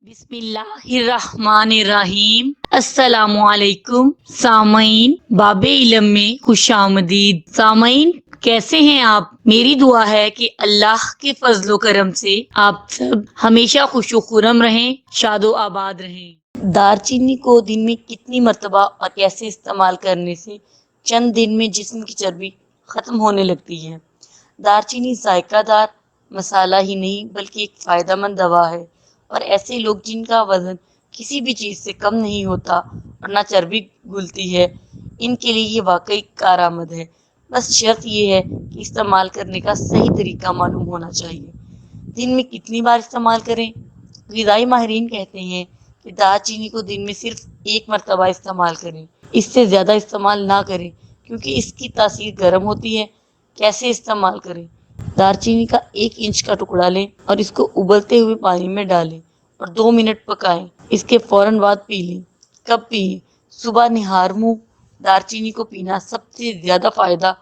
बिस्मिल्लाहिर्रहमानिर्रहीम। अस्सलाम वालेकुम सामईन, बाबे इल्म में खुशामदीद। सामईन, कैसे हैं आप? मेरी दुआ है कि अल्लाह के फजलो करम से आप सब हमेशा खुशो खुरम रहें, शादो आबाद रहें। दारचीनी को दिन में कितनी मर्तबा और कैसे इस्तेमाल करने से चंद दिन में जिस्म की चर्बी खत्म होने लगती है। दारचीनी जायकादार मसाला ही नहीं बल्कि एक फायदेमंद दवा है, और ऐसे लोग जिनका वजन किसी भी चीज़ से कम नहीं होता और ना चर्बी घुलती है, इनके लिए ये वाकई कारआमद है। बस शर्त ये है कि इस्तेमाल करने का सही तरीका मालूम होना चाहिए। दिन में कितनी बार इस्तेमाल करें? ग़िज़ाई माहिरीन कहते हैं कि दालचीनी को दिन में सिर्फ एक मरतबा इस्तेमाल करें, इससे ज़्यादा इस्तेमाल ना करें क्योंकि इसकी तासीर गर्म होती है। कैसे इस्तेमाल करें? दालचीनी का 1 इंच का टुकड़ा लें और इसको उबलते हुए पानी में डालें और 2 मिनट पकाएं। इसके फौरन बाद पी लें। कब पिए? सुबह निहार मुंह दालचीनी को पीना सबसे ज़्यादा फ़ायदा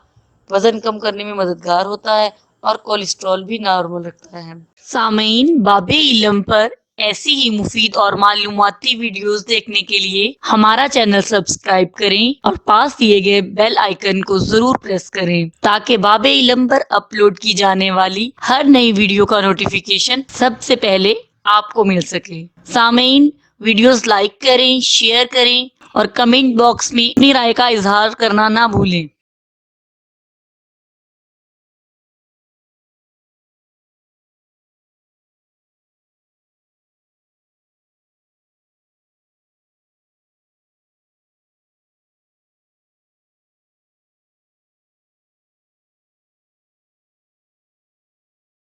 वज़न कम करने में मददगार होता है और कोलेस्ट्रॉल भी नॉर्मल रखता है। सामईन, बाबे इल्म पर ऐसी ही मुफीद और मालूमाती वीडियोस देखने के लिए हमारा चैनल सब्सक्राइब करें और पास दिए गए बेल आइकन को जरूर प्रेस करें ताकि बाबे इल्म पर अपलोड की जाने वाली हर नई वीडियो का नोटिफिकेशन सबसे पहले आपको मिल सके। सामईन, वीडियोस लाइक करें, शेयर करें और कमेंट बॉक्स में अपनी राय का इजहार करना ना भूलें।